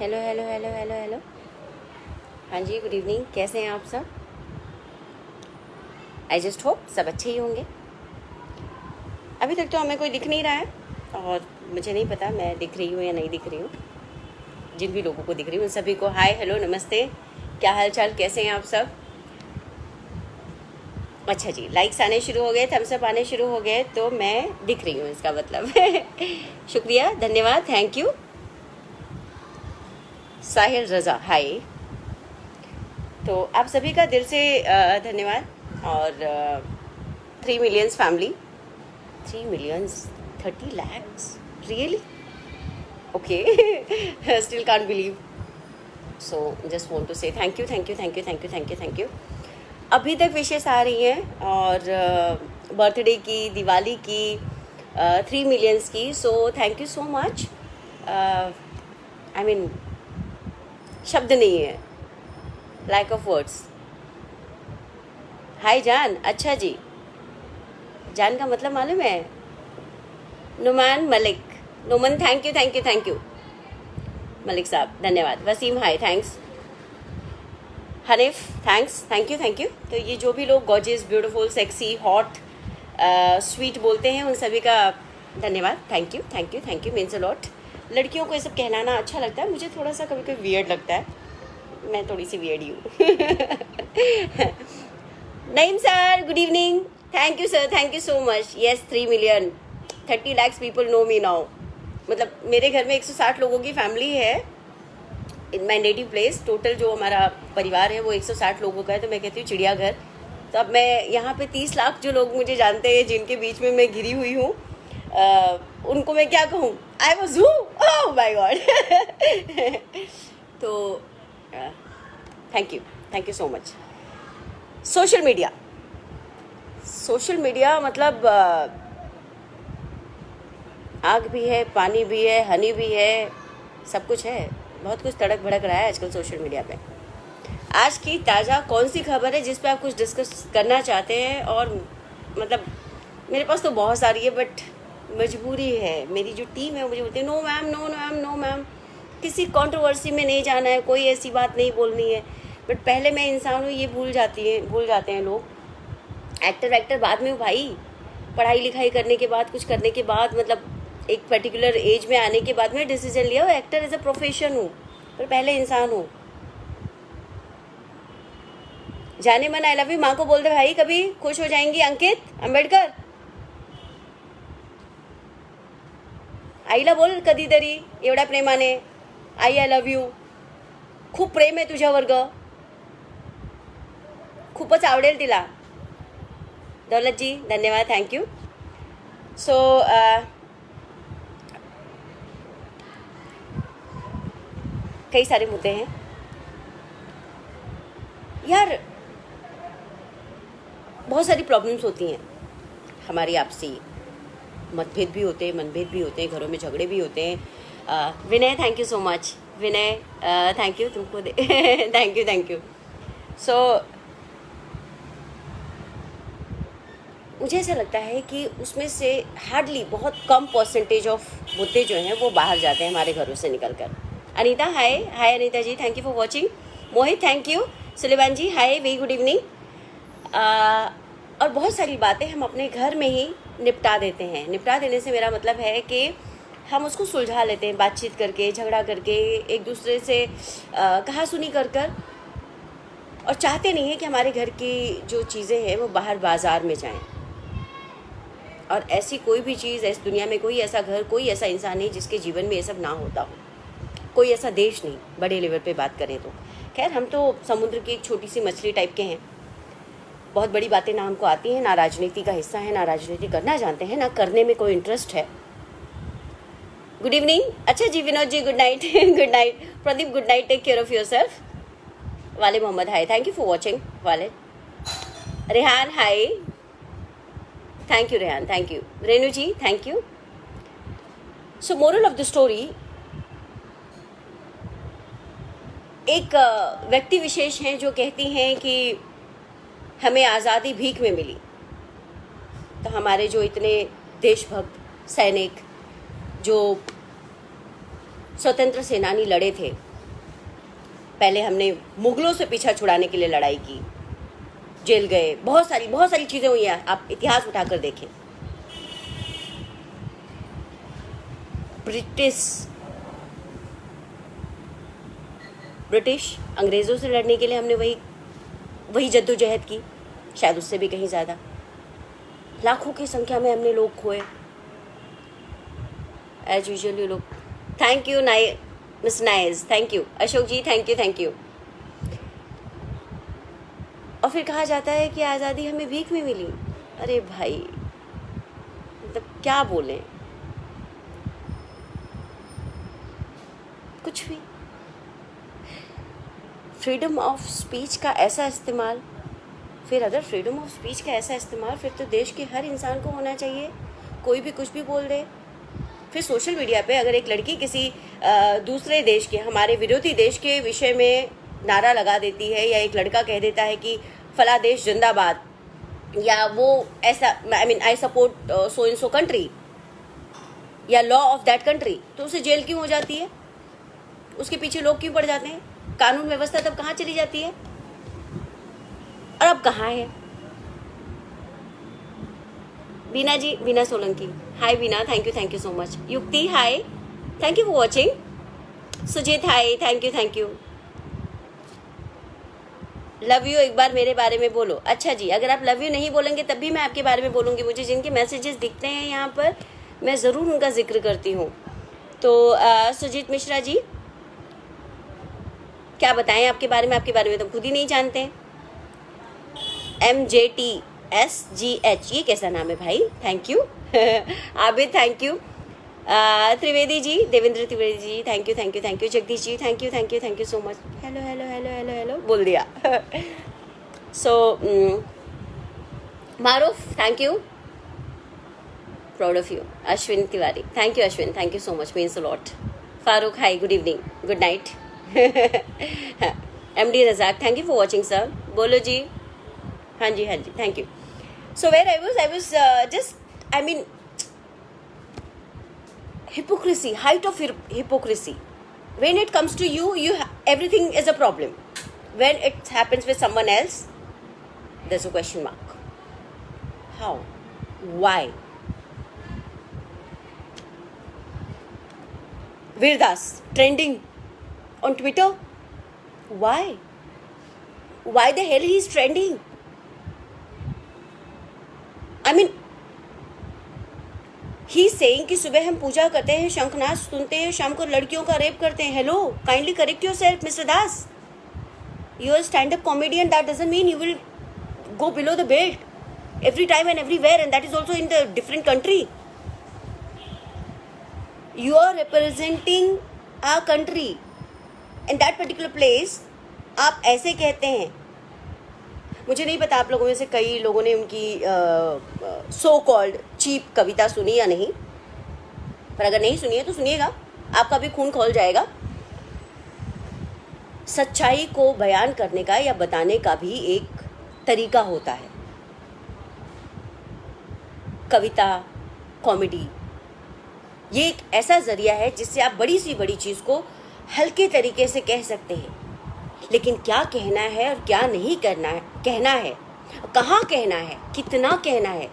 Hello hello hello hello hello. हाँ जी, good evening. कैसे हैं आप सब? आई जस्ट होप सब अच्छे ही होंगे। अभी तक तो हमें कोई दिख नहीं रहा है और मुझे नहीं पता मैं दिख रही हूँ या नहीं दिख रही हूँ। जिन भी लोगों को दिख रही हूँ उन सभी को हाय हेलो नमस्ते। क्या हाल चाल, कैसे हैं आप सब? अच्छा जी, लाइक्स आने शुरू हो गए, थम्स अप आने शुरू हो गए तो मैं दिख रही हूँ, इसका मतलब शुक्रिया, धन्यवाद, थैंक यू। साहिल रज़ा हाय। तो आप सभी का दिल से धन्यवाद। और 3 millions family, 3 millions 30 lakhs really okay still can't believe. So just want to say thank you thank you thank you thank you thank you thank you. अभी तक विशेष आ रही हैं और बर्थडे की, दिवाली की, 3 मिलियंस की। सो thank you so much. I mean शब्द नहीं है, लैक ऑफ वर्ड्स। हाय जान, अच्छा जी, जान का मतलब मालूम है? Numan Malik, Noman, thank you thank you thank you Malik sahab, धन्यवाद। Waseem hi, thanks. Hanif thanks, thank you thank you. तो ये जो भी लोग gorgeous, beautiful, sexy, hot, sweet बोलते हैं उन सभी का धन्यवाद। Thank you thank you thank you, means a lot. लड़कियों को ये सब कहलाना अच्छा लगता है, मुझे थोड़ा सा कभी कभी वियर्ड लगता है, मैं थोड़ी सी वियर्ड ही हूँ Naeem sir, good evening. Thank you sir, thank you so much. Yes, 3 million 30 lakhs people know me now. मतलब मेरे घर में 160 लोगों की फैमिली है इन माई नेटिव प्लेस। टोटल जो हमारा परिवार है वो 160 लोगों का है, तो मैं कहती हूँ चिड़ियाघर। तो अब मैं यहाँ पे 30 लाख जो लोग मुझे जानते हैं, जिनके बीच में मैं घिरी हुई हूँ, उनको मैं क्या कहूँ? I was who, oh my God तो thank you so much. Social media, social media मतलब आग भी है, पानी भी है, हनी भी है, सब कुछ है। बहुत कुछ तड़क भड़क रहा है आजकल सोशल मीडिया पे। आज की ताज़ा कौन सी खबर है जिस पे आप कुछ डिस्कस करना चाहते हैं? और मतलब मेरे पास तो बहुत सारी है, बट मजबूरी है, मेरी जो टीम है वो मुझे बोलती है no ma'am, no ma'am, no ma'am, किसी कंट्रोवर्सी में नहीं जाना है, कोई ऐसी बात नहीं बोलनी है। बट पहले मैं इंसान हूँ, ये भूल जाते हैं लोग। एक्टर वैक्टर बाद में हो भाई, पढ़ाई लिखाई करने के बाद, कुछ करने के बाद, मतलब एक पर्टिकुलर एज में आने के बाद में डिसीजन लिया, एक्टर एज अ प्रोफेशन हूँ, पर पहले इंसान हूँ। जाने मन आई लव यू माँ को बोल दे भाई, कभी खुश हो जाएंगी। अंकित अंबेडकर, आईला बोल कधीतरी एवढ्या प्रेमाने, आई लव्ह यू, खूप प्रेम आहे तुझ्यावर ग, खूपच आवडेल तिला। दौलत जी धन्यवाद, थैंक यू। सो कई सारे मुद्दे हैं यार, बहुत सारी प्रॉब्लम्स होती हैं हमारी आपसी, मतभेद भी होते हैं, मनभेद भी होते हैं, घरों में झगड़े भी होते हैं। Vinay thank you so much, Vinay thank you तुमको थैंक यू। सो मुझे ऐसा लगता है कि उसमें से हार्डली बहुत कम परसेंटेज ऑफ मुद्दे जो हैं वो बाहर जाते हैं हमारे घरों से निकल कर। Anita hi, hi Anita ji, thank you for watching. Mohit thank you. Suleman ji hi, very good evening. और बहुत सारी बातें हम अपने घर में ही निपटा देते हैं। निपटा देने से मेरा मतलब है कि हम उसको सुलझा लेते हैं, बातचीत करके, झगड़ा करके, एक दूसरे से कहा सुनी कर कर, और चाहते नहीं हैं कि हमारे घर की जो चीज़ें हैं वो बाहर बाजार में जाएं। और ऐसी कोई भी चीज़, इस दुनिया में कोई ऐसा घर, कोई ऐसा इंसान नहीं जिसके जीवन में ये सब ना होता हो, कोई ऐसा देश नहीं, बड़े लेवल पे बात करें तो। खैर हम तो समुद्र की एक छोटी सी मछली टाइप के हैं, बहुत बड़ी बातें ना हमको आती हैं, ना राजनीति का हिस्सा है, ना राजनीति करना जानते हैं, ना करने में कोई इंटरेस्ट है। गुड इवनिंग, अच्छा जी, Vinod ji good night good night. Pradeep good night, take care of yourself. वाले Mohammad hi, thank you for watching. वाले Rehan hi, thank you Rehan, thank you. Renu ji thank you. So moral of the story, एक व्यक्ति विशेष हैं जो कहती हैं कि हमें आज़ादी भीख में मिली। तो हमारे जो इतने देशभक्त सैनिक, जो स्वतंत्र सेनानी लड़े थे, पहले हमने मुगलों से पीछा छुड़ाने के लिए लड़ाई की, जेल गए, बहुत सारी चीज़ें हुई हैं, आप इतिहास उठाकर देखें। ब्रिटिश अंग्रेज़ों से लड़ने के लिए हमने वही जद्दोजहद की, शायद उससे भी कहीं ज़्यादा। लाखों की संख्या में हमने लोग खोए। एज यूजुअल यू लोग, थैंक यू मिस नाइज, thank you Ashok ji, thank you. और फिर कहा जाता है कि आज़ादी हमें भीख में मिली। अरे भाई, मतलब क्या बोलें, कुछ भी। फ्रीडम ऑफ स्पीच का ऐसा इस्तेमाल, फिर अगर फ्रीडम ऑफ स्पीच का ऐसा इस्तेमाल, फिर तो देश के हर इंसान को होना चाहिए, कोई भी कुछ भी बोल दे। फिर सोशल मीडिया पे अगर एक लड़की किसी दूसरे देश के, हमारे विरोधी देश के विषय में नारा लगा देती है, या एक लड़का कह देता है कि फला देश जिंदाबाद, या वो ऐसा, I support so in so country, या लॉ ऑफ दैट कंट्री, तो उसे जेल क्यों हो जाती है? उसके पीछे लोग क्यों पड़ जाते हैं? कानून व्यवस्था तब कहाँ चली जाती है? और अब कहाँ है? Beena ji, Beena Solanki, hi Beena, thank you so much. Yukti hi, thank you for watching. Sujit hi, thank you. Love you एक बार मेरे बारे में बोलो। अच्छा जी, अगर आप लव यू नहीं बोलेंगे तब भी मैं आपके बारे में बोलूँगी। मुझे जिनके मैसेजेस दिखते हैं यहाँ पर, मैं ज़रूर उनका जिक्र करती हूँ। तो सुजीत मिश्रा जी, क्या बताएं आपके बारे में तो खुद ही नहीं जानते हैं। MJTSGH, ये कैसा नाम है भाई, thank you. Abid thank you. Trivedi ji, Devendra Trivedi ji, thank you. Jagdish ji, thank you so much. Hello बोल दिया। So Maroof, thank you, proud of you. Ashwin Tiwari, thank you Ashwin, thank you so much, means a lot. Farooq hi, good evening, good night. MD Razak, thank you for watching sir. बोलो जी, हाँ जी, thank you. So where I was just, hypocrisy, height of hypocrisy. When it comes to you, everything is a problem. When it happens with someone else, there's a question mark. How? Why? Virdas trending on Twitter. Why? Why the hell he's trending? He saying कि सुबह हम पूजा करते हैं, शंखनाद सुनते हैं, शाम को लड़कियों का रेप करते हैं। Hello, kindly correct yourself mister Das. You are stand up comedian, that doesn't mean you will go below the belt every time and everywhere, and that is also in the different country. You are representing a country in that particular place. आप ऐसे कहते हैं। मुझे नहीं पता आप लोगों में से कई लोगों ने उनकी सो कॉल्ड चीप कविता सुनी या नहीं, पर अगर नहीं सुनी है तो सुनिएगा, आपका भी खून खौल जाएगा। सच्चाई को बयान करने का या बताने का भी एक तरीका होता है। कविता, कॉमेडी, ये एक ऐसा जरिया है जिससे आप बड़ी सी बड़ी चीज़ को हल्के तरीके से कह सकते हैं। लेकिन क्या कहना है और क्या नहीं कहना है, कहाँ कहना है, कितना कहना है,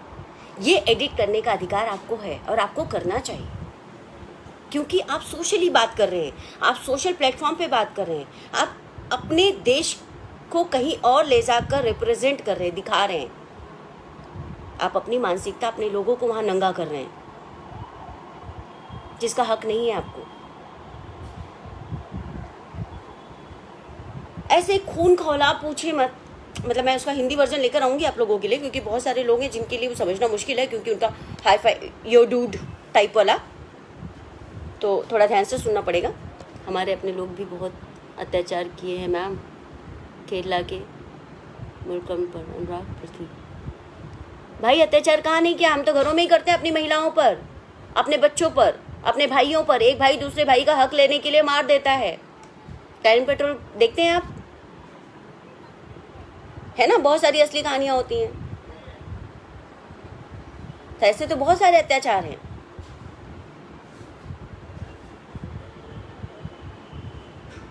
ये एडिट करने का अधिकार आपको है और आपको करना चाहिए। क्योंकि आप सोशली बात कर रहे हैं, आप सोशल प्लेटफॉर्म पे बात कर रहे हैं, आप अपने देश को कहीं और ले जाकर रिप्रेजेंट कर रहे हैं, दिखा रहे हैं। आप अपनी मानसिकता, अपने लोगों को वहाँ नंगा कर रहे हैं, जिसका हक नहीं है आपको। ऐसे खून खौला पूछे मत, मतलब मैं उसका हिंदी वर्जन लेकर आऊँगी आप लोगों के लिए, क्योंकि बहुत सारे लोग हैं जिनके लिए वो समझना मुश्किल है, क्योंकि उनका हाई फाई यो डूड टाइप वाला, तो थोड़ा ध्यान से सुनना पड़ेगा। हमारे अपने लोग भी बहुत अत्याचार किए हैं मैम, केरला के मुल्कम पर, अनुराग पृथ्वी भाई अत्याचार कहाँ नहीं किया, हम तो घरों में ही करते हैं, अपनी महिलाओं पर, अपने बच्चों पर, अपने भाइयों पर। एक भाई दूसरे भाई का हक लेने के लिए मार देता है। टाइम पेट्रोल देखते हैं आप, है ना, बहुत सारी असली कहानियां होती हैं। तो ऐसे तो बहुत सारे अत्याचार हैं।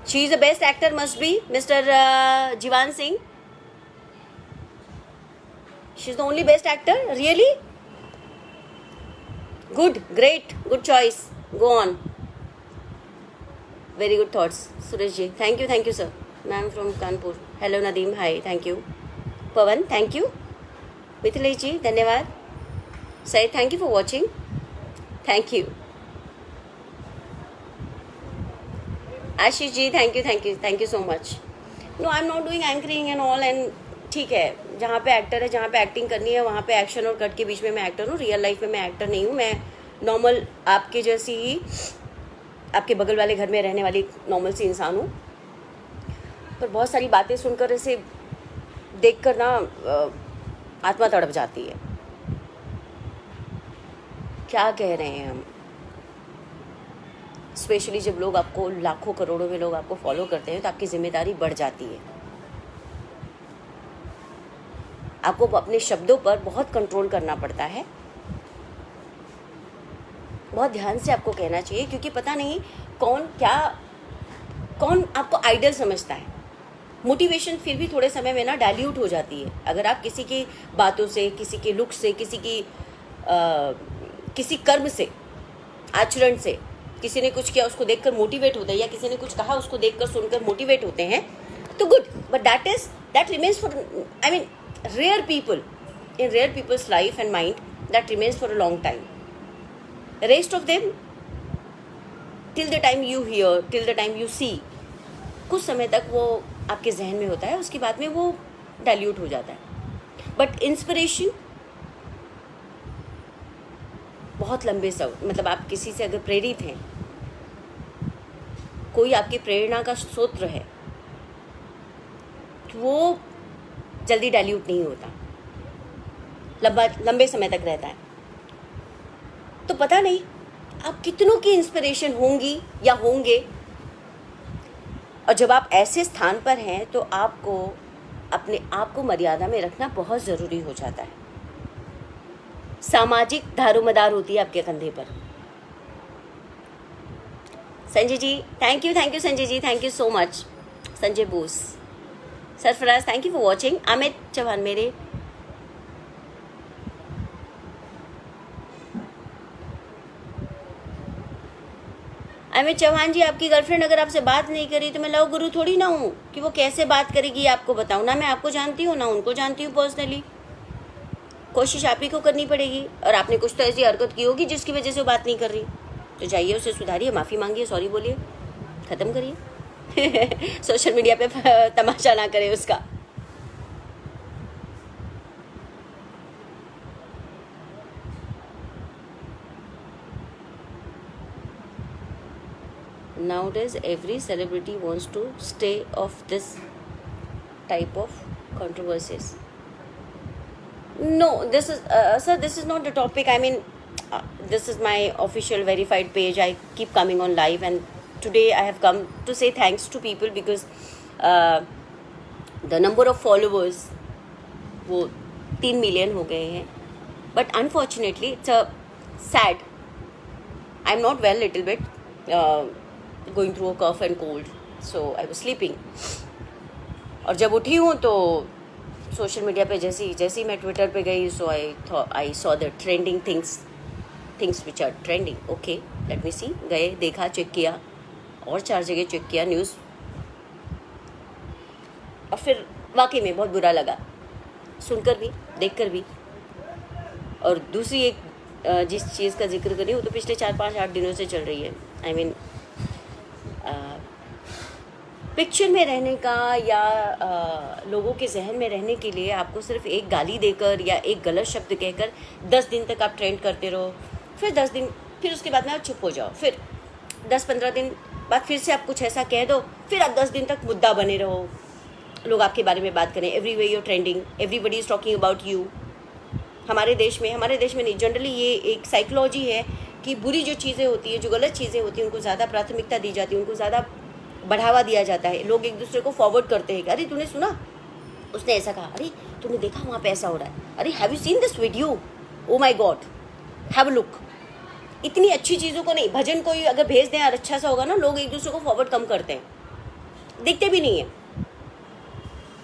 She is the best actor, must be Mr. Jivan Singh. She's the only best actor, really? Good, great, good choice. Go on. Very good thoughts, Suresh ji. Thank you, sir. Ma'am from Kanpur. Hello, Nadeem. Hi, thank you. Pawan, thank you. Mithilesh ji, धन्यवाद. Said, thank you for watching. Thank you. Ashish ji, thank you so much. No, I'm not doing anchoring and all, and ठीक है, जहाँ पे actor है, जहाँ पे acting करनी है, वहाँ पे एक्शन और कट के बीच में मैं एक्टर हूँ. रियल लाइफ में मैं एक्टर नहीं हूँ. मैं नॉर्मल आपके जैसी ही आपके बगल वाले घर में रहने वाली नॉर्मल सी इंसान हूँ. पर बहुत सारी बातें सुनकर ऐसे देखकर ना आत्मा तड़प जाती है. क्या कह रहे हैं हम. स्पेशली जब लोग आपको लाखों करोड़ों में लोग आपको फॉलो करते हैं तो आपकी जिम्मेदारी बढ़ जाती है. आपको अपने शब्दों पर बहुत कंट्रोल करना पड़ता है. बहुत ध्यान से आपको कहना चाहिए, क्योंकि पता नहीं कौन आपको आइडल समझता है. मोटिवेशन फिर भी थोड़े समय में ना डाइल्यूट हो जाती है. अगर आप किसी की बातों से, किसी के लुक से, किसी कर्म से, आचरण से, किसी ने कुछ किया उसको देखकर मोटिवेट होते हैं, या किसी ने कुछ कहा उसको देखकर सुनकर मोटिवेट होते हैं, तो good. But that remains for, I mean, rare people, in rare people's life and mind, that remains for a long time. The rest of them, till the time you hear, till the time you see, कुछ समय तक वो आपके जहन में होता है, उसके बाद में वो डाइल्यूट हो जाता है. बट इंस्पिरेशन बहुत लंबे मतलब आप किसी से अगर प्रेरित हैं, कोई आपकी प्रेरणा का स्रोत है, तो वो जल्दी डाइल्यूट नहीं होता, लंबे समय तक रहता है. तो पता नहीं आप कितनों की इंस्पिरेशन होंगी या होंगे. और जब आप ऐसे स्थान पर हैं तो आपको अपने आप को मर्यादा में रखना बहुत ज़रूरी हो जाता है. सामाजिक दारोमदार होती है आपके कंधे पर. Sanjay ji, thank you Sanjay ji, thank you so much. Sanjay Bose, Sarfaraz, thank you for watching. Amit Chauhan, मेरे अमित चौहान जी, आपकी गर्लफ्रेंड अगर आपसे बात नहीं करी तो मैं लव गुरु थोड़ी ना हूँ कि वो कैसे बात करेगी आपको बताऊँ. ना मैं आपको जानती हूँ, ना उनको जानती हूँ पर्सनली. कोशिश आप ही को करनी पड़ेगी. और आपने कुछ तो ऐसी हरकत की होगी जिसकी वजह से वो बात नहीं कर रही, तो जाइए उसे सुधारिए, माफ़ी मांगिए, सॉरी बोलिए, ख़त्म करिए. सोशल मीडिया पे तमाशा ना करे उसका. Nowadays every celebrity wants to stay off this type of controversies. No, this is sir, this is not the topic. I mean, this is my official verified page. I keep coming on live, and today I have come to say thanks to people because the number of followers वो 3 million हो गए हैं. But unfortunately it's a sad. I'm not well, little bit going through a cough and cold, so I was sleeping. और जब उठी हूँ तो social media पे जैसी मैं ट्विटर पे गई, so I saw the trending things which are trending. Okay, let me see. गए, देखा, चेक किया, और 4 जगह चेक किया न्यूज़, और फिर वाकई में बहुत बुरा लगा, सुनकर भी, देखकर भी. और दूसरी एक जिस चीज़ का जिक्र करी वो तो पिछले 4-5-8 दिनों से चल रही है. आई मीन, पिक्चर में रहने का या लोगों के जहन में रहने के लिए आपको सिर्फ एक गाली देकर या एक गलत शब्द कहकर 10 दिन तक आप ट्रेंड करते रहो, फिर 10 दिन, फिर उसके बाद में आप चुप हो जाओ, फिर 10-15 दिन बाद फिर से आप कुछ ऐसा कह दो, फिर आप 10 दिन तक मुद्दा बने रहो, लोग आपके बारे में बात करें. Everywhere you're trending, everybody is talking about you. हमारे देश में नहीं, जनरली ये एक साइकोलॉजी है कि बुरी जो चीज़ें होती हैं, जो गलत चीज़ें होती हैं, उनको ज़्यादा प्राथमिकता दी जाती है, उनको ज़्यादा बढ़ावा दिया जाता है. लोग एक दूसरे को फॉरवर्ड करते हैं कि अरे तूने सुना, उसने ऐसा कहा, अरे तूने देखा वहाँ पे ऐसा हो रहा है, अरे have you seen this video, oh my God, have a look. इतनी अच्छी चीज़ों को नहीं, भजन कोई अगर भेज दें और अच्छा सा होगा ना, लोग एक दूसरे को फॉरवर्ड कम करते हैं. दिखते भी नहीं है।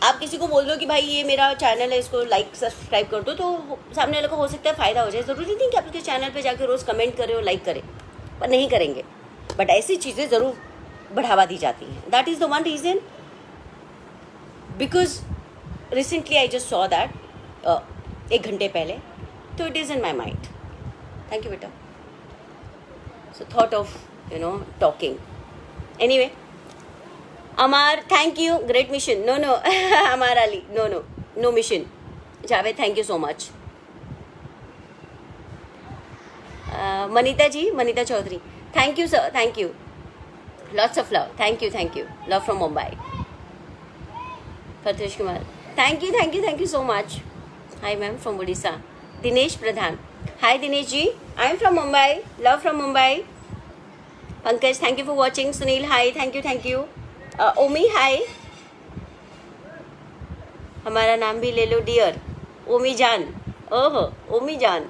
आप किसी को बोल दो कि भाई ये मेरा चैनल है, इसको लाइक सब्सक्राइब कर दो, तो सामने वाले को हो सकता है फ़ायदा हो जाए। ज़रूरी नहीं कि आप उसके चैनल पे जाकर रोज़ कमेंट करें और लाइक करें, पर नहीं करेंगे। बट ऐसी चीज़ें ज़रूर बढ़ावा दी जाती हैं। That is the one reason, because recently I just saw that 1 घंटे पहले, तो it is in my mind. Thank you बेटा। So thought of talking. Anyway, Amar thank you, great mission. No no Amar Ali, no mission. Javed thank you so much. Manita ji, Manita Chaudhary, thank you sir, thank you, lots of love, thank you, love from Mumbai. Fatesh Kumar, thank you so much. Hi ma'am from Orissa. Dinesh Pradhan, hi Dinesh ji, I am from Mumbai, love from Mumbai. Pankaj thank you for watching. Sunil hi, thank you. Omi hi, हमारा नाम भी ले लो dear, ओमी जान। ओहो ओमी जान,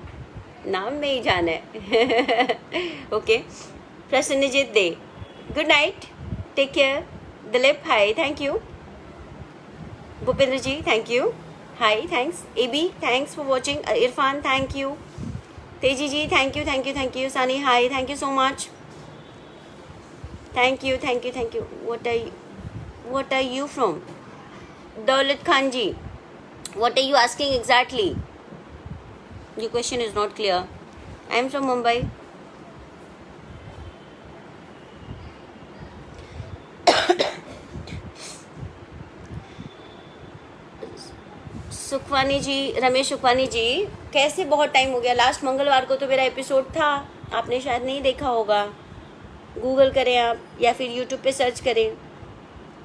नाम में ही जान है। Okay, Prasenjit De, good night, take care. Dilip hi, thank you. Bhupendra ji thank you, hi, thanks. AB thanks for watching. Irfan thank you. Teji ji thank you. Sani hi, thank you so much. Thank you. What are you from? Daulat Khan ji, what are you asking exactly? Your question is not clear. I am from Mumbai. Sukhwani जी, रमेश सुखवानी जी, कैसे? बहुत time हो गया। Last मंगलवार को तो मेरा episode था, आपने शायद नहीं देखा होगा। गूगल करें आप या फिर यूट्यूब पे सर्च करें।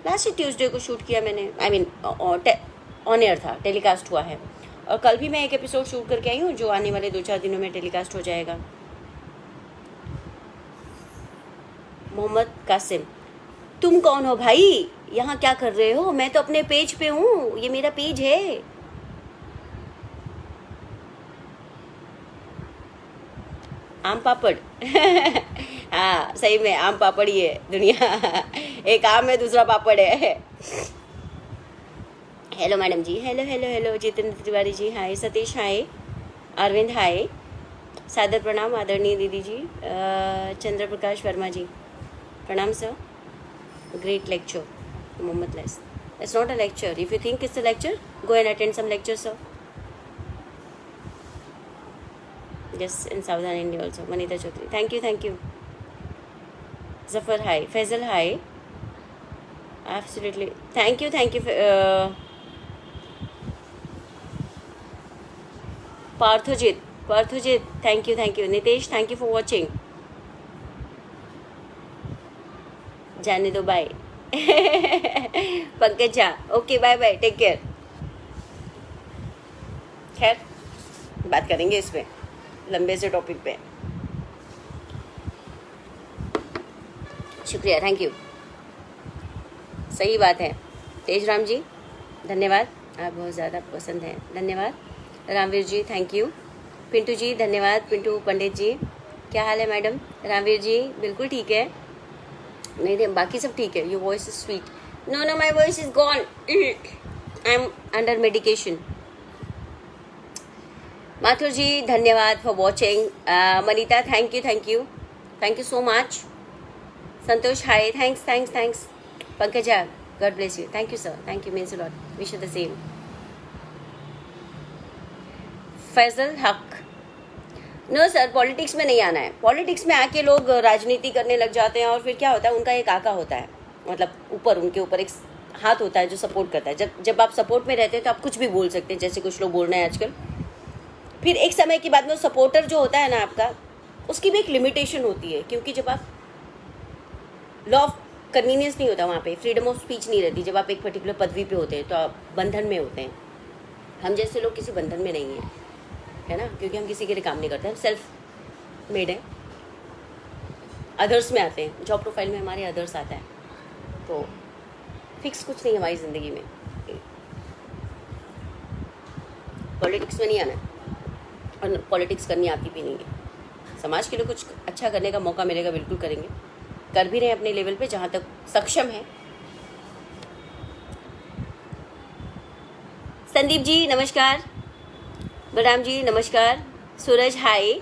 लास्ट ट्यूसडे को शूट किया मैंने, आई मीन ऑन एयर था, टेलीकास्ट हुआ है। और कल भी मैं एक एपिसोड शूट करके आई हूँ, जो आने वाले 2-4 दिनों में टेलीकास्ट हो जाएगा। मोहम्मद कासिम, तुम कौन हो भाई? यहाँ क्या कर रहे हो? मैं तो अपने पेज पे हूँ, ये मेरा पेज है। आम पापड़ हाँ सही में आम पापड़ ही है दुनिया। एक आम है, दूसरा पापड़ है। हेलो मैडम जी, हेलो। जितेंद्र तिवारी जी हाय, सतीश हाय, अरविंद हाय, सादर प्रणाम आदरणीय दीदी जी। चंद्र प्रकाश वर्मा जी, प्रणाम सर। ग्रेट लेक्चर मोहम्मद लेस, it's not a lecture. If you think it's a lecture, go and attend some lecture sir. Yes, in Southern India also. Manita Chaudhary, thank you. Zafar hi, Faisal hi, absolutely, thank you. Parthojit, thank you. Nitesh, thank you for watching. जाने दो, bye. Pankaj Jha, okay bye, take care. खैर, बात करेंगे इस पे, लंबे से topic पे। शुक्रिया, थैंक यू। सही बात है। तेजराम जी धन्यवाद, आप बहुत ज़्यादा पसंद हैं, धन्यवाद। रामवीर जी थैंक यू। पिंटू जी धन्यवाद। पिंटू पंडित जी, क्या हाल है मैडम? रामवीर जी बिल्कुल ठीक है। नहीं, बाकी सब ठीक है। Your voice is sweet. No, my voice is gone, I am under medication. Mathur ji धन्यवाद for watching. Manita thank you so much. Santosh hi, thanks. Pankaja God bless you, thank you sir, thank you, means a lot, wish you the same. Faizal Haq, no sir, politics में नहीं आना है। Politics में आके लोग राजनीति करने लग जाते हैं, और फिर क्या होता है, उनका एक आका होता है, मतलब ऊपर, उनके ऊपर एक हाथ होता है जो सपोर्ट करता है। जब आप सपोर्ट में रहते हैं तो आप कुछ भी बोल सकते हैं, जैसे कुछ लोग बोल रहे हैं आजकल। फिर एक समय के बाद में सपोर्टर जो होता है ना आपका, उसकी भी एक लिमिटेशन होती है, क्योंकि जब आप लॉ ऑफ कन्वीनियंस नहीं होता वहाँ पे, फ्रीडम ऑफ स्पीच नहीं रहती। जब आप एक पर्टिकुलर पदवी पे होते हैं तो आप बंधन में होते हैं। हम जैसे लोग किसी बंधन में नहीं हैं, है ना, क्योंकि हम किसी के लिए काम नहीं करते, हम सेल्फ मेड हैं। अदर्स में आते हैं, जॉब प्रोफाइल में हमारे अदर्स आता है, तो फिक्स कुछ नहीं है हमारी ज़िंदगी में। पॉलिटिक्स में नहीं आना है, और पॉलिटिक्स करनी आती भी नहीं है। समाज के लिए कुछ अच्छा करने का मौका मिलेगा, बिल्कुल करेंगे, कर भी रहे हैं अपने लेवल पे जहाँ तक सक्षम है। संदीप जी नमस्कार, बलराम जी नमस्कार, Suraj hi,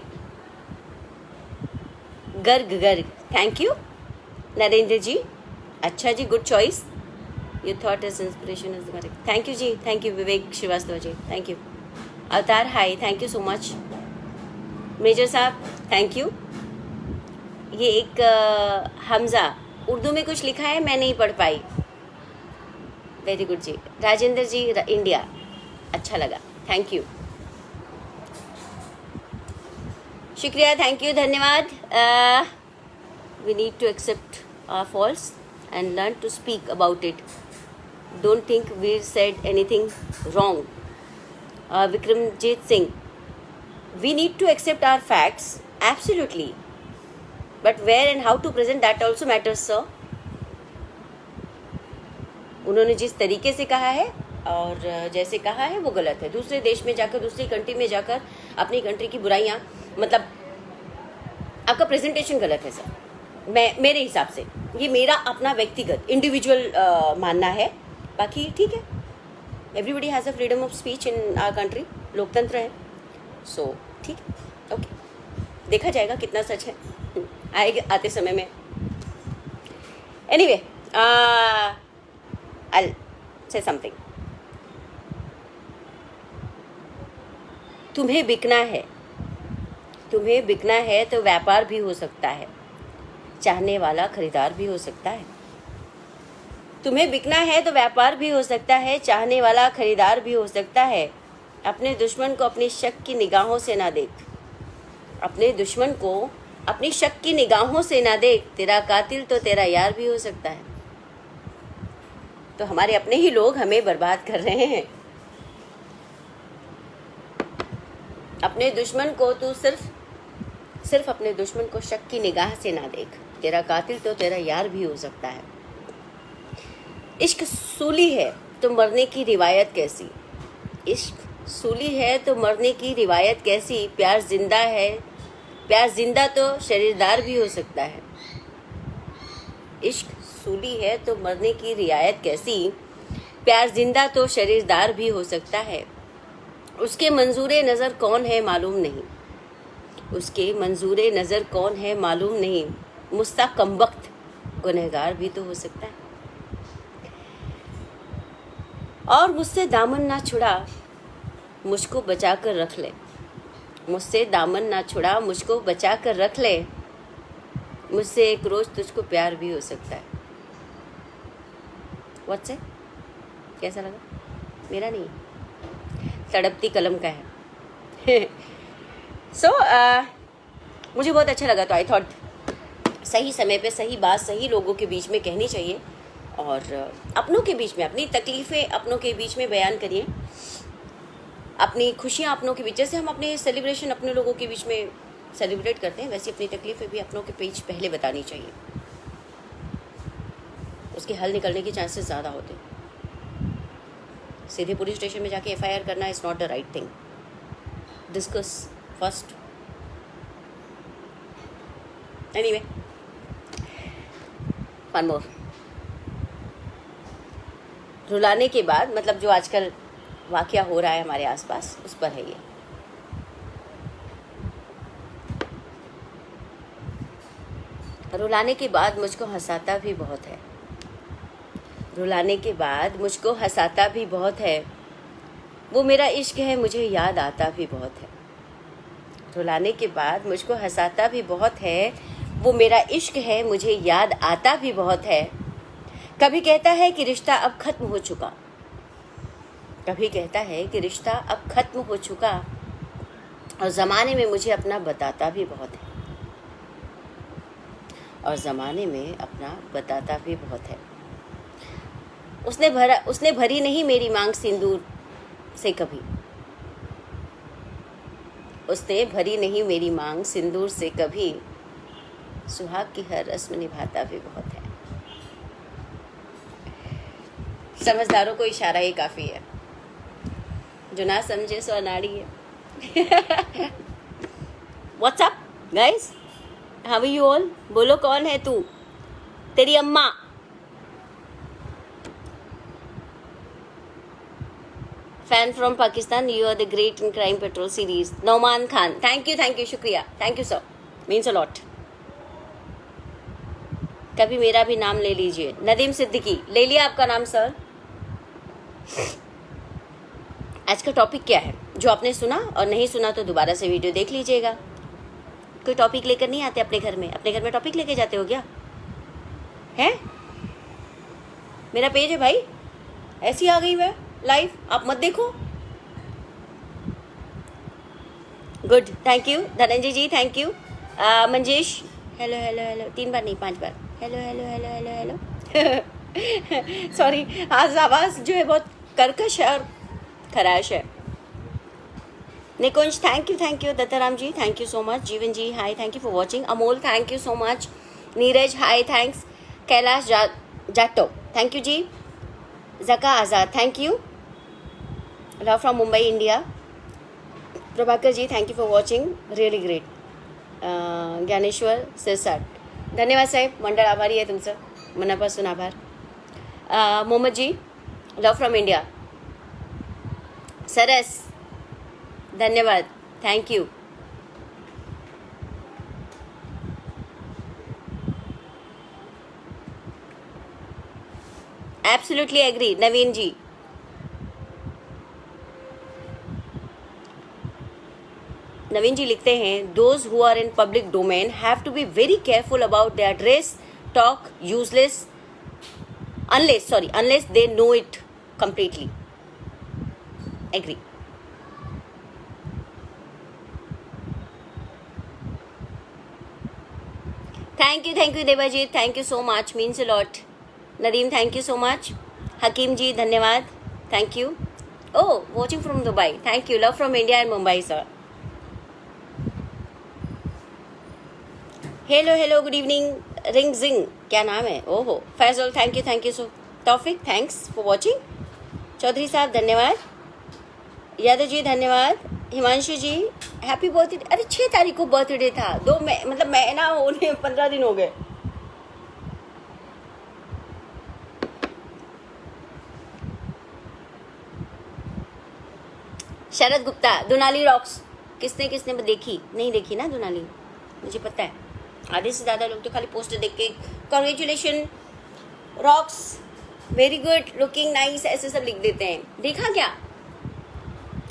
Garg Garg thank you, Narendra ji अच्छा जी, good choice, you thought is inspiration is correct, thank you जी, thank you Vivek Srivastava ji, thank you, Avtar hi, thank you so much, major sahab thank you. ये एक हमजा उर्दू में कुछ लिखा है, मैं नहीं पढ़ पाई, very good ji, Rajendra ji India, अच्छा लगा, थैंक यू, शुक्रिया, थैंक यू, धन्यवाद। We need to accept our faults and learn to speak about it, don't think we said anything wrong. Vikramjeet Singh, we need to accept our facts absolutely, but where and how to present that also matters sir। उन्होंने जिस तरीके से कहा है और जैसे कहा है वो गलत है। दूसरे देश में जाकर, दूसरी कंट्री में जाकर अपनी कंट्री की बुराइयां, मतलब आपका प्रेजेंटेशन गलत है सर। मेरे हिसाब से ये मेरा अपना व्यक्तिगत इंडिविजुअल मानना है, बाकी ठीक है, everybody has a freedom of speech in our country, लोकतंत्र है, सो ठीक है, ओके, देखा जाएगा कितना सच है, आएगा आते समय में। एनीवे आई से समथिंग, तुम्हें बिकना है, तुम्हें बिकना है तो व्यापार भी हो सकता है, चाहने वाला खरीदार भी हो सकता है। तुम्हें बिकना है तो व्यापार भी हो सकता है, चाहने वाला खरीदार भी हो सकता है। अपने दुश्मन को अपनी शक की निगाहों से ना देख, अपने दुश्मन को अपनी शक की निगाहों से ना देख, तेरा कातिल तो तेरा यार भी हो सकता है। तो हमारे अपने ही लोग हमें बर्बाद कर रहे हैं। अपने दुश्मन को तू सिर्फ अपने दुश्मन को शक की निगाह से ना देख, तेरा कातिल तो तेरा यार भी हो सकता है। इश्क सूली है तो मरने की रिवायत कैसी, इश्क सूली है तो मरने की रिवायत कैसी, प्यार जिंदा है, प्यार जिंदा तो शरीरदार भी हो सकता है। इश्क सूली है तो मरने की रिवायत कैसी, प्यार जिंदा तो शरीरदार भी हो सकता है। उसके मंजूरे नज़र कौन है मालूम नहीं, उसके मंजूरे नज़र कौन है मालूम नहीं, मुस्ता कमबख्त गुनहगार भी तो हो सकता है। और मुझसे दामन ना छुड़ा, मुझको बचा कर रख ले, मुझसे दामन ना छुड़ा, मुझको बचा कर रख ले, मुझसे एक रोज तुझको प्यार भी हो सकता है। व्हाट्स है, कैसा लगा? मेरा नहीं, तड़पती कलम का है। सो मुझे बहुत अच्छा लगा, तो आई थॉट सही समय पे सही बात सही लोगों के बीच में कहनी चाहिए, और अपनों के बीच में अपनी तकलीफ़ें अपनों के बीच में बयान करिए, अपनी खुशियाँ अपनों के बीच, जैसे हम अपने सेलिब्रेशन अपने लोगों के बीच में सेलिब्रेट करते हैं, वैसे अपनी तकलीफ़ें भी अपनों के बीच पहले बतानी चाहिए, उसके हल निकलने के चांसेस ज़्यादा होते हैं। सीधे पुलिस स्टेशन में जाके FIR करना is not the right thing, discuss first. Anyway, one more, रुलाने के बाद, मतलब जो आजकल वाक़या हो रहा है हमारे आसपास, उस पर है ये। रुलाने के बाद मुझको हंसाता भी बहुत है, रुलाने के बाद मुझको हंसाता भी बहुत है, वो मेरा इश्क है मुझे याद आता भी बहुत है। रुलाने के बाद मुझको हंसाता भी बहुत है, वो मेरा इश्क है मुझे याद आता भी बहुत है। कभी कहता है कि रिश्ता अब खत्म हो चुका, कभी कहता है कि रिश्ता अब खत्म हो चुका, और ज़माने में मुझे अपना बताता भी बहुत है, और ज़माने में अपना बताता भी बहुत है। उसने भरी नहीं मेरी मांग सिंदूर से कभी, उसने भरी नहीं मेरी मांग सिंदूर से कभी, सुहाग की हर रस्म निभाता भी बहुत है। समझदारों को इशारा ही काफ़ी है, जो ना समझे सो अनाड़ी है। What's up guys, how are you all? बोलो कौन है तू? तेरी अम्मा। Fan from Pakistan, you are the great in Crime Patrol series. Nauman Khan, thank you, शुक्रिया, thank you sir, means a lot. कभी मेरा भी नाम ले लीजिए. नदीम सिद्दीकी, ले लिया आपका नाम सर. आज का टॉपिक क्या है? जो आपने सुना और नहीं सुना तो दोबारा से वीडियो देख लीजिएगा. कोई टॉपिक लेकर नहीं आते अपने घर में? अपने घर में टॉपिक लेके जाते हो क्या? है मेरा पेज है भाई, ऐसी आ गई मैं लाइव, आप मत देखो. Good, thank you Dhananjay ji, thank you. Manjesh, hello hello hello, 3 बार नहीं 5 बार. Hello hello hello hello hello. Sorry, आज आवाज़ जो है बहुत कर्कश है और खराश है. Nikunj, thank you. Dattaram ji, thank you so much. Jeevan ji, hi, thank you for watching. Amol, thank you so much. Neeraj, hi, thanks. Kailash Jato, thank you जी. Zaka Azad, thank you. Love from Mumbai, India. Prabhakar ji, thank you for watching, really great. Dnyaneshwar Sirsat, धन्यवाद साहेब. मंडळ आभारी आहे तुमचं, मनापासून आभार. Mohammad ji, love from India. Saras, धन्यवाद, थैंक यू. Absolutely agree. नवीन जी, लिखते हैं, those who are in public domain have to be very careful about their dress, talk, useless unless they know it completely. Agree. Thank you Devajit, thank you so much, means a lot. Nadeem, thank you so much. Hakim ji, धन्यवाद, thank you. Oh, watching from Dubai, thank you. Love from India and Mumbai sir. Hello, good evening. रिंग जिंग, क्या नाम है? ओहो. Faizal, thank you so. Taufiq, thanks for watching. Chaudhary sahab, धन्यवाद. यादव जी, धन्यवाद. Himanshu ji, happy birthday. अरे 6 तारीख को बर्थडे था. मतलब महीना होने 15 दिन हो गए. शरद गुप्ता, दुनाली रॉक्स. किसने देखी? नहीं देखी ना दुनाली, मुझे पता है. आधे से ज़्यादा लोग तो खाली पोस्टर देख के congratulation rocks, very good, looking nice, ऐसे सब लिख देते हैं. देखा क्या?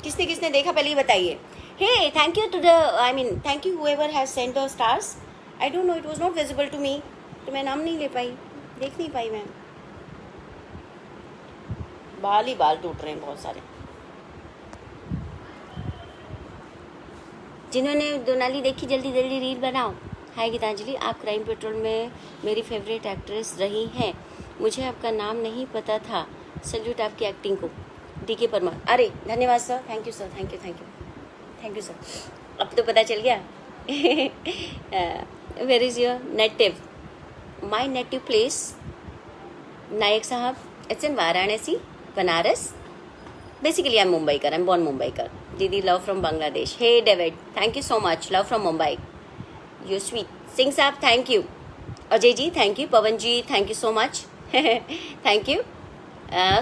किसने देखा पहले ही बताइए. Hey, thank you to the thank you whoever has sent the stars. I don't know, it was not visible to me, तो मैं नाम नहीं ले पाई, देख नहीं पाई मैं. बाल टूट रहे हैं बहुत सारे. जिन्होंने दोनाली देखी जल्दी रील बनाओ. हाय गीतांजलि, आप क्राइम पेट्रोल में मेरी फेवरेट एक्ट्रेस रही हैं. मुझे आपका नाम नहीं पता था. सल्यूट आपकी एक्टिंग को. DK परमार, अरे धन्यवाद sir, thank you sir, thank you sir. अब तो पता चल गया. Where is your native? My native place, Nayak साहब, it's in Varanasi, Banaras. Basically I am मुंबईकर, आई एम बॉर्न मुंबईकर. दीदी, love from Bangladesh. Hey David, thank you so much, love from Mumbai, you sweet. Singh साहब, thank you. Ajay ji, thank you. Pawan ji, thank you so much, thank you.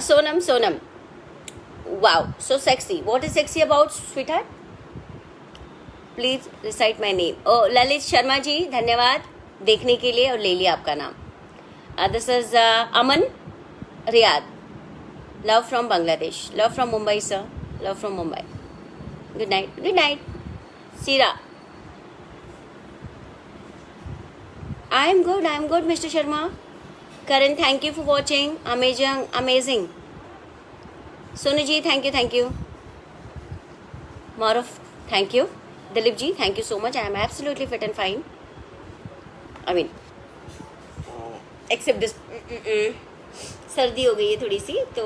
Sonam, wow, so sexy. What is sexy about sweetheart? Please recite my name. ओ, ललित शर्मा जी, धन्यवाद देखने के लिए और ले लिया आपका नाम. This is Aman Riyad, love from Bangladesh, love from Mumbai sir, love from Mumbai. Good night. सीरा, I am good, Mr. Sharma. Karan, thank you for watching. Amazing. Sonu ji, thank you. Maruf, thank you. Dilip ji, thank you so much. I am absolutely fit and fine. Except this. सर्दी हो गई है थोड़ी सी तो.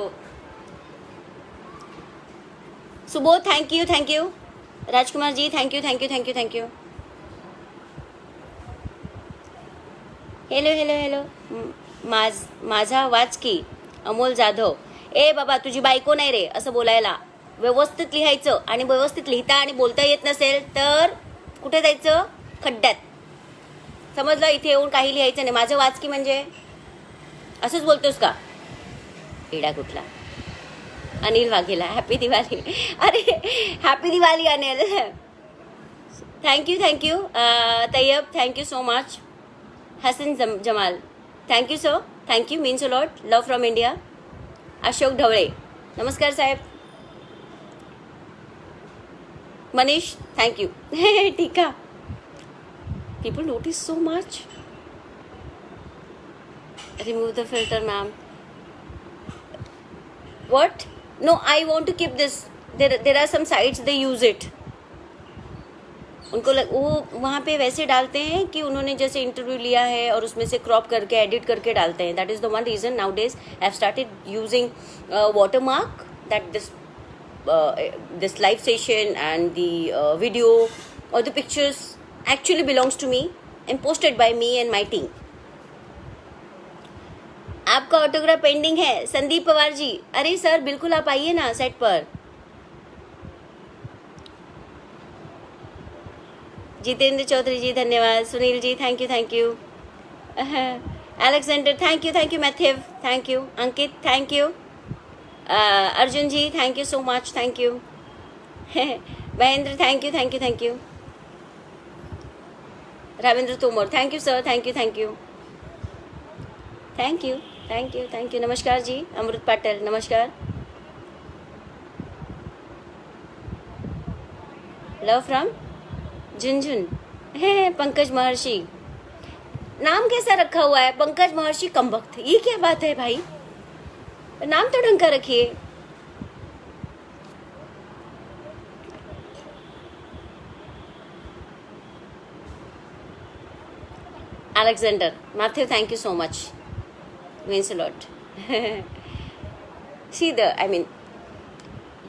Subodh, thank you. Rajkumar ji, thank you. Hello. माझा वाचकी, अमोल जाधव. ए बाबा, तुझी बायको नाही रे असं बोलायला. व्यवस्थित लिहायचं, आणि व्यवस्थित लिहिता आणि बोलता येत नसेल तर कुठे जायचं? खड्ड्यात. समजलं? इथे येऊन काही लिहायचं नाही. माझं वाचकी म्हणजे असंच बोलतोस का? एडा कुठला. अनिल वाघेला, हैप्पी दिवाली। अरे happy Diwali Anil. Thank you Tayyab, thank you so much. Hasan Jamal, thank you sir, thank you, means a lot, love from India. Ashok Dhawale, नमस्कार साहेब। Manish, thank you. ठीक है, people notice so much. Remove the filter, ma'am. What? No, I want to keep this. There are some sites they use it. उनको वो वहाँ पे वैसे डालते हैं कि उन्होंने जैसे इंटरव्यू लिया है और उसमें से क्रॉप करके एडिट करके डालते हैं. That is the one reason now days I have started using watermark that this live session and the video और the pictures actually belongs to me and posted by me and my team. आपका autograph pending है संदीप पवार जी. अरे sir बिल्कुल आप आइए ना set पर. जितेंद्र चौधरी जी धन्यवाद. Sunil ji thank you. Alexander thank you. Matthew thank you. Ankit thank you. Arjun ji thank you so much. Thank you. Mahendra thank you. Ramendra Tomar thank you sir. Thank you. नमस्कार जी. अमृत पाटिल नमस्कार. Love from Jhunjhun. Hi Pankaj महर्षि. नाम कैसा रखा हुआ है पंकज महर्षि कमबख्त. ये क्या बात है भाई, नाम तो ढंग का रखिए. Alexander, Matthew, thank you so much. Means a lot. See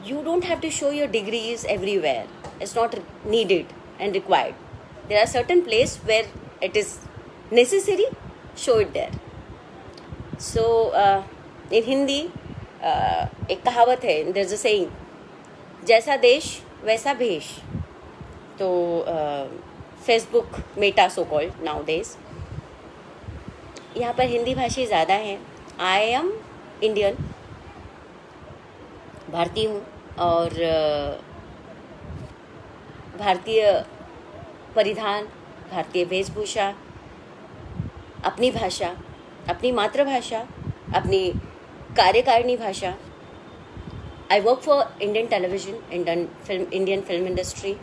you don't have to show your degrees everywhere. It's not needed and required. There are certain places where it is necessary, show it there. So, in Hindi, एक कहावत है, there's a saying, जैसा देश वैसा भेष. तो Facebook, Meta so called nowadays, यहाँ पर हिंदी भाषी ज़्यादा हैं. आई एम इंडियन, भारतीय हूँ और भारतीय परिधान, भारतीय वेशभूषा, अपनी भाषा, अपनी मातृभाषा, अपनी कार्यकारिणी भाषा. I work for Indian television, Indian film industry.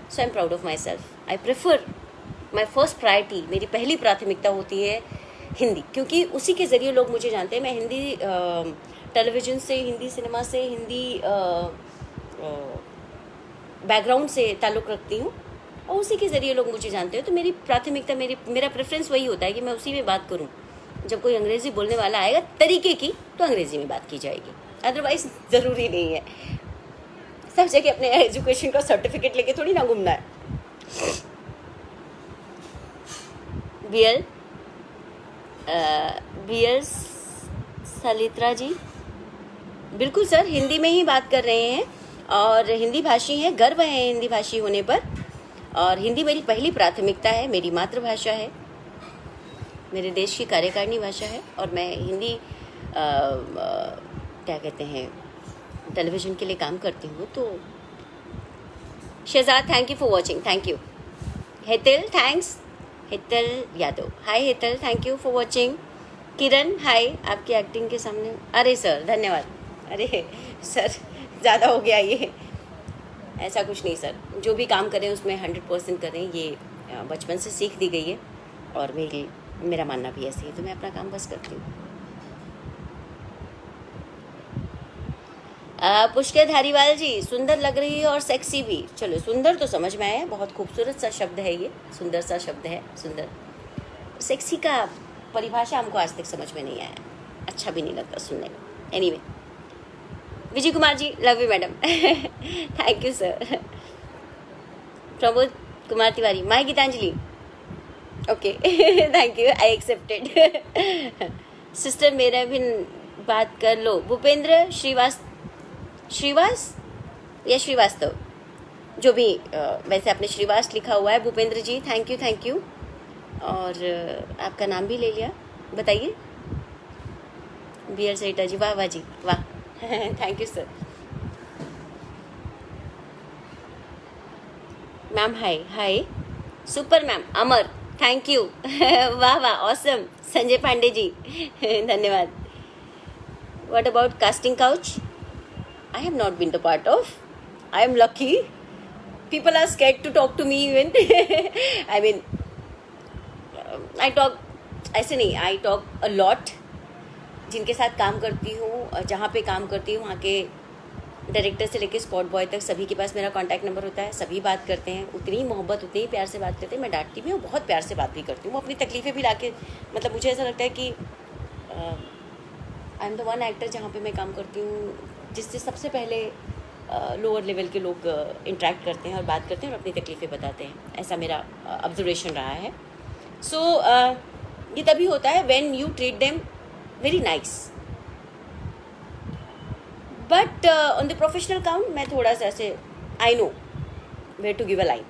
So I am proud of my self. I prefer, my first priority, मेरी पहली प्राथमिकता होती है हिंदी, क्योंकि उसी के ज़रिए लोग मुझे जानते हैं. मैं हिंदी टेलीविज़न से, हिंदी सिनेमा से, हिंदी बैकग्राउंड से ताल्लुक़ रखती हूँ और उसी के ज़रिए लोग मुझे जानते हैं. तो मेरी प्राथमिकता, मेरा प्रेफरेंस वही होता है कि मैं उसी में बात करूँ. जब कोई अंग्रेज़ी बोलने वाला आएगा तरीके की, तो अंग्रेज़ी में बात की जाएगी, अदरवाइज़ ज़रूरी नहीं है. सब जगह अपने एजुकेशन का सर्टिफिकेट लेके थोड़ी ना घूमना है. बियल सलित्रा जी, बिल्कुल सर, हिंदी में ही बात कर रहे हैं और हिंदी भाषी हैं. गर्व है हिंदी भाषी होने पर. और हिंदी मेरी पहली प्राथमिकता है, मेरी मातृभाषा है, मेरे देश की कार्यकारिणी भाषा है. और मैं हिंदी क्या कहते हैं, टेलीविज़न के लिए काम करती हूँ. तो Shahzad thank you for watching. Thank you. Hetal thanks. Hetal Yadav hi. Hetal thank you for watching. Kiran hi. आपकी एक्टिंग के सामने, अरे सर धन्यवाद. अरे सर ज़्यादा हो गया ये. ऐसा कुछ नहीं सर, जो भी काम करें उसमें 100% करें, ये बचपन से सीख दी गई है और मेरा मानना भी ऐसे ही. तो मैं अपना काम बस करती हूँ. पुष्कर धारीवाल जी, सुंदर लग रही है और सेक्सी भी. चलो, सुंदर तो समझ में आया, बहुत खूबसूरत सा शब्द है ये, सुंदर सा शब्द है. सुंदर, सेक्सी का परिभाषा हमको आज तक समझ में नहीं आया, अच्छा भी नहीं लगता सुनने में. Anyway, Vijay Kumar ji love you madam. Thank you sir. Pramod Kumar Tiwari, my Geetanjali. Okay thank you, I accepted. Sister मेरा भी बात कर लो. भूपेंद्र श्रीवास या श्रीवास्तव, जो भी, वैसे आपने श्रीवास लिखा हुआ है. Bhupendra ji thank you. और आपका नाम भी ले लिया. बताइए. बियर सेठा जी, वाह जी वाह. Thank you sir. Ma'am hi hi, super ma'am, Amar thank you. वाह वाह, ऑसम। संजय पांडे जी धन्यवाद। What about casting couch? I have not been the part of. I am lucky. People are scared to talk to me even. I mean I talk, ऐसे नहीं, आई talk a lot. जिनके साथ काम करती हूँ, जहाँ पे काम करती हूँ, वहाँ के डायरेक्टर से लेके स्पॉट बॉय तक सभी के पास मेरा कांटेक्ट नंबर होता है। सभी बात करते हैं, उतनी ही मोहब्बत, उतनी ही प्यार से बात करते हैं। मैं डांटती भी हूँ, बहुत प्यार से बात भी करती हूँ। वो अपनी तकलीफ़ें भी ला के, मतलब मुझे ऐसा लगता है कि I am the one actor जहाँ पे मैं काम करती हूँ जिससे सबसे पहले लोअर लेवल के लोग इंटरेक्ट करते हैं और बात करते हैं और अपनी तकलीफ़ें बताते हैं। ऐसा मेरा ऑब्जर्वेशन रहा है। सो ये तभी होता है when you treat them very nice. But on the professional count मैं थोड़ा सा ऐसे, I know where to give a line.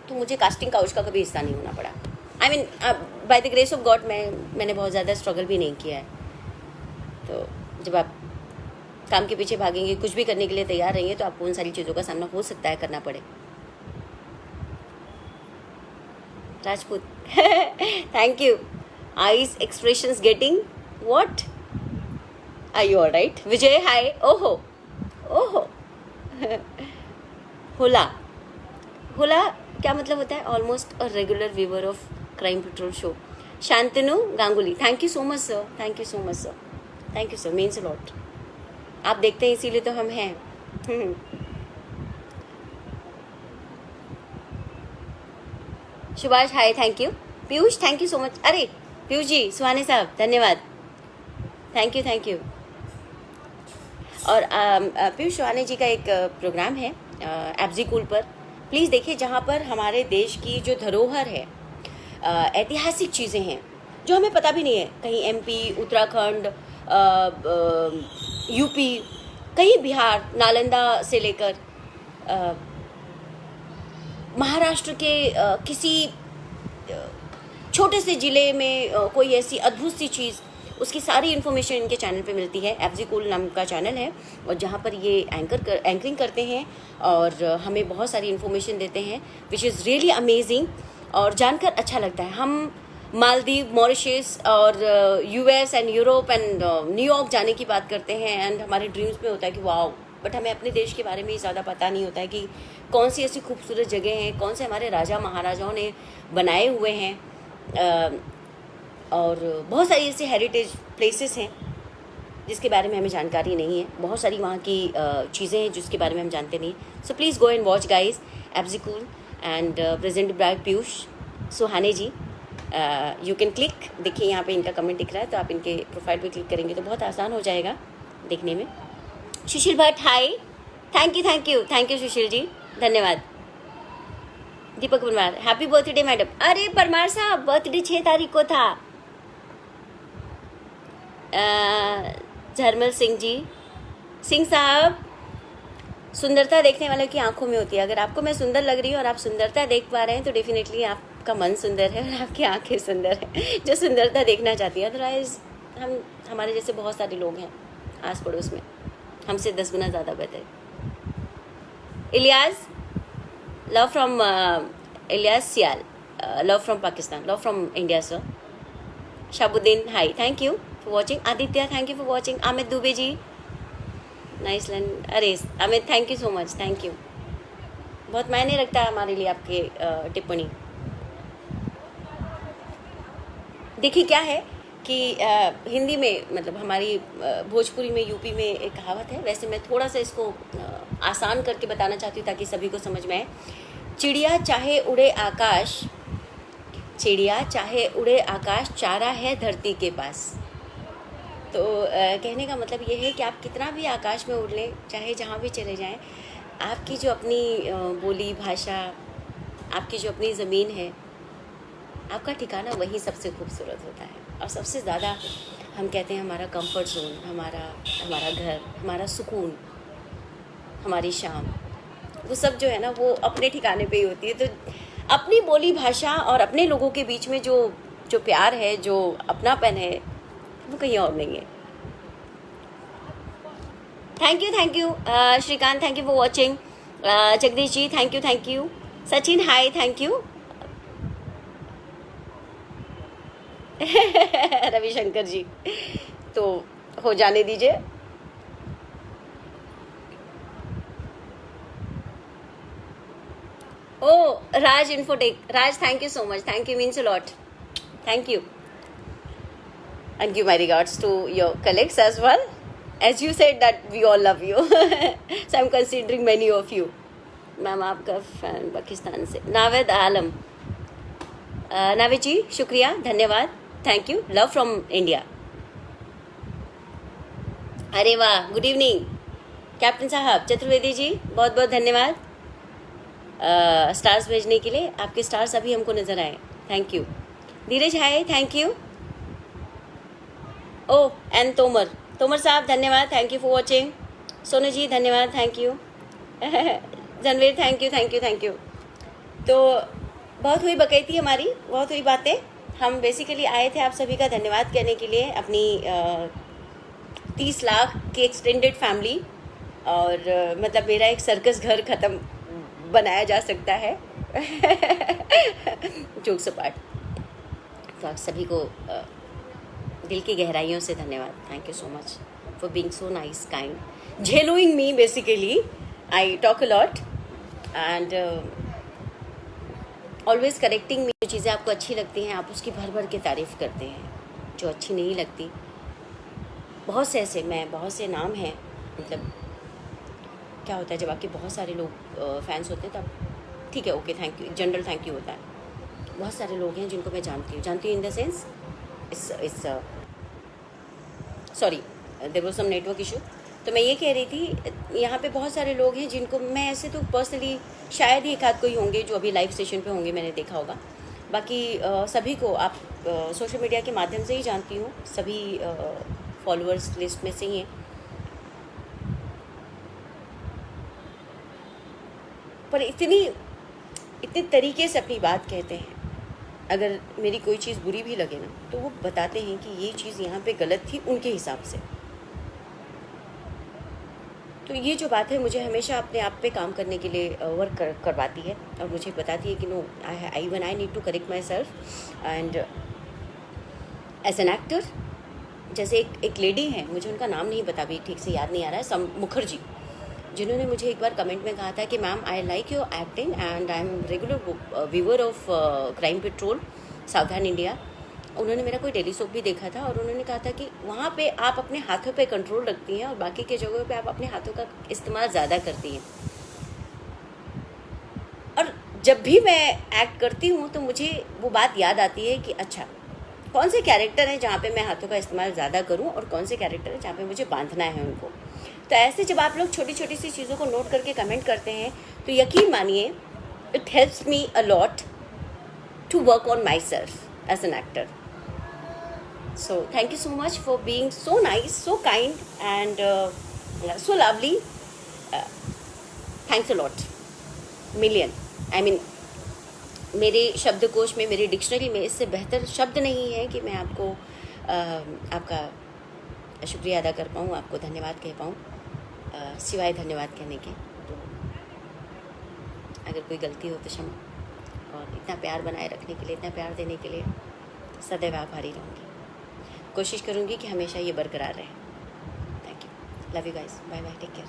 तो मुझे कास्टिंग काउच का कभी हिस्सा नहीं होना पड़ा। I mean by the grace of God मैंने बहुत ज़्यादा स्ट्रगल भी नहीं किया है। तो जब आप काम के पीछे भागेंगे, कुछ भी करने के लिए तैयार रहेंगे, तो आपको उन सारी चीज़ों का सामना हो सकता है करना पड़े। Rajput thank you. Eyes expressions getting what, are you alright? Vijay hi. ओहो ओहो होला, होला क्या मतलब होता है? Almost a regular viewer of crime patrol show. Shantanu Ganguly, thank you so much sir, thank you so much sir, thank you sir, means a lot. आप देखते हैं इसीलिए तो हम हैं। Subhash hi, thank you. Piyush thank you so much. अरे पीयूष जी, सुहाने साहब धन्यवाद, थैंक यू थैंक यू। और पीयूष सुहाने जी का एक प्रोग्राम है एब्जी कूल पर, प्लीज़ देखिए, जहाँ पर हमारे देश की जो धरोहर है, ऐतिहासिक चीज़ें हैं जो हमें पता भी नहीं है। कहीं एमपी, उत्तराखंड, यूपी, कहीं बिहार, नालंदा से लेकर महाराष्ट्र के किसी छोटे से ज़िले में कोई ऐसी अद्भुत सी चीज़, उसकी सारी इन्फॉर्मेशन इनके चैनल पे मिलती है। एब्जी कूल नाम का चैनल है, और जहाँ पर ये एंकरिंग करते हैं और हमें बहुत सारी इन्फॉर्मेशन देते हैं, विच इज़ रियली अमेजिंग और जानकर अच्छा लगता है। हम मालदीव, मॉरिशस और US and Europe and New York जाने की बात करते हैं, एंड हमारे ड्रीम्स में होता है कि वाओ, बट हमें अपने देश के बारे में ज़्यादा पता नहीं होता है कि कौन सी ऐसी खूबसूरत जगह हैं, कौन से हमारे राजा महाराजाओं ने बनाए हुए हैं, और बहुत सारी ऐसी हेरिटेज प्लेसेस हैं जिसके बारे में हमें जानकारी नहीं है। बहुत सारी वहाँ की चीज़ें हैं जिसके बारे में हम जानते नहीं। So please go and watch guys एब्जी cool and presented by Piyush Suhane ji. You can click, देखिए यहाँ पे इनका कमेंट दिख रहा है, तो आप इनके प्रोफाइल पे क्लिक करेंगे तो बहुत आसान हो जाएगा देखने में। सुशील भट्ट हाय, थैंक यू सुशील जी, धन्यवाद। दीपक परमार हैप्पी बर्थडे मैडम। अरे परमार साहब, बर्थडे 6 तारीख को था। झरमल सिंह जी, सिंह साहब, सुंदरता देखने वालों की आंखों में होती है। अगर आपको मैं सुंदर लग रही हूँ और आप सुंदरता देख पा रहे हैं तो डेफिनेटली आपका मन सुंदर है और आपकी आंखें सुंदर हैं जो सुंदरता देखना चाहती है। अदरवाइज हमारे जैसे बहुत सारे लोग हैं आस पड़ोस में, हमसे 10 गुना ज़्यादा बेहतर। Ilyas, love from Ilyas Sial, love from Pakistan, love from India sir. Shabuddin hi, thank you for watching. Aditya thank you for watching. Amit Dubey ji, nice land. अरे Amit thank you so much, thank you. बहुत मायने रखता है हमारे लिए आपके टिप्पणी। देखिए क्या है कि हिंदी में, मतलब हमारी भोजपुरी में, यूपी में एक कहावत है, वैसे मैं थोड़ा सा इसको आसान करके बताना चाहती हूँ ताकि सभी को समझ में आए। चिड़िया चाहे उड़े आकाश, चिड़िया चाहे उड़े आकाश, चारा है धरती के पास। तो कहने का मतलब ये है कि आप कितना भी आकाश में उड़ लें, चाहे जहाँ भी चले जाएं, आपकी जो अपनी बोली भाषा, आपकी जो अपनी ज़मीन है, आपका ठिकाना वही सबसे खूबसूरत होता है। और सबसे ज़्यादा हम कहते हैं हमारा कंफर्ट जोन, हमारा घर, हमारा सुकून, हमारी शाम, वो सब जो है ना, वो अपने ठिकाने पे ही होती है। तो अपनी बोली भाषा और अपने लोगों के बीच में जो प्यार है, जो अपनापन है, वो कहीं और नहीं है। Thank you Shrikant, thank you for watching. Jagdish ji thank you. Sachin hi, thank you. Ravishankar ji, तो हो जाने दीजिए। ओ Raj Infotech, Raj thank you so much, thank you, means a lot, thank you, and give my regards to your colleagues as well, as you said that we all love you. So I'm considering many of you. Ma'am आपका fan Pakistan से नावेद आलम। नावेद जी शुक्रिया, धन्यवाद, thank you, love from India. अरे वाह, good evening captain साहब। चतुर्वेदी जी बहुत बहुत धन्यवाद स्टार्स भेजने के लिए, आपके स्टार्स अभी हमको नजर आए, thank you. Dheeraj hi, thank you. O N Tomar साहब धन्यवाद, thank you for watching. Sonu ji धन्यवाद, thank you. Janveer thank you. तो बहुत हुई बकैती हमारी, बहुत हुई बातें। हम बेसिकली आए थे आप सभी का धन्यवाद कहने के लिए, अपनी 30 लाख की एक्सटेंडेड फैमिली, और मतलब मेरा एक सर्कस घर ख़त्म बनाया जा सकता है। जोक सपाट। तो आप सभी को दिल की गहराइयों से धन्यवाद, thank you so much for being so nice, kind, झेलोइंग me. Basically I talk a lot and always correcting me. जो चीज़ें आपको अच्छी लगती हैं आप उसकी भर भर के तारीफ़ करते हैं, जो अच्छी नहीं लगती, बहुत से नाम हैं। मतलब क्या होता है जब आपके बहुत सारे लोग फैंस होते हैं तब ठीक है, okay, thank you, general thank you होता है। बहुत सारे लोग हैं जिनको मैं जानती हूँ इन द सेंस इस sorry there was some network issue. तो मैं ये कह रही थी, यहाँ पे बहुत सारे लोग हैं जिनको मैं ऐसे तो पर्सनली शायद ही एक आध कोई होंगे जो अभी लाइव सेशन पे होंगे, मैंने देखा होगा। बाकी सभी को आप सोशल मीडिया के माध्यम से ही जानती हूँ, सभी फॉलोअर्स लिस्ट में से ही हैं। पर इतने तरीके से अपनी बात कहते हैं। अगर मेरी कोई चीज़ बुरी भी लगे ना तो वो बताते हैं कि ये चीज़ यहाँ पे गलत थी उनके हिसाब से। तो ये जो बात है मुझे हमेशा अपने आप पे काम करने के लिए वर्क करवाती है, और मुझे बताती है कि no, I need to correct myself. And as an actor, जैसे एक लेडी है, मुझे उनका नाम नहीं पता, भी ठीक से याद नहीं आ रहा है, मुखर्जी, जिन्होंने मुझे एक बार कमेंट में कहा था कि ma'am I like your acting and I am regular viewer of crime petrol southern India. उन्होंने मेरा कोई डेली सोप भी देखा था और उन्होंने कहा था कि वहाँ पे आप अपने हाथों पे कंट्रोल रखती हैं और बाकी के जगहों पे आप अपने हाथों का इस्तेमाल ज़्यादा करती हैं। और जब भी मैं एक्ट करती हूँ तो मुझे वो बात याद आती है कि अच्छा, कौन से कैरेक्टर हैं जहाँ पे मैं हाथों का इस्तेमाल ज़्यादा करूँ और कौन से कैरेक्टर हैं जहाँ पे मुझे बांधना है उनको। तो ऐसे जब आप लोग छोटी छोटी सी चीज़ों को नोट करके कमेंट करते हैं तो यकीन मानिए it helps me a lot to work on myself as an actor. So thank you so much for being so nice, so kind and so lovely. Thanks a lot, million, I mean मेरे शब्दकोश में, मेरी dictionary में इससे बेहतर शब्द नहीं है कि मैं आपको आपका शुक्रिया अदा कर पाऊँ, आपको धन्यवाद कह पाऊँ, सिवाय धन्यवाद कहने के। तो अगर कोई गलती हो तो क्षमा, और इतना प्यार बनाए रखने के लिए, इतना प्यार देने के लिए सदैव आभारी रहूँगी। कोशिश करूँगी कि हमेशा ये बरकरार रहे। Thank you, love you guys, bye bye, take care.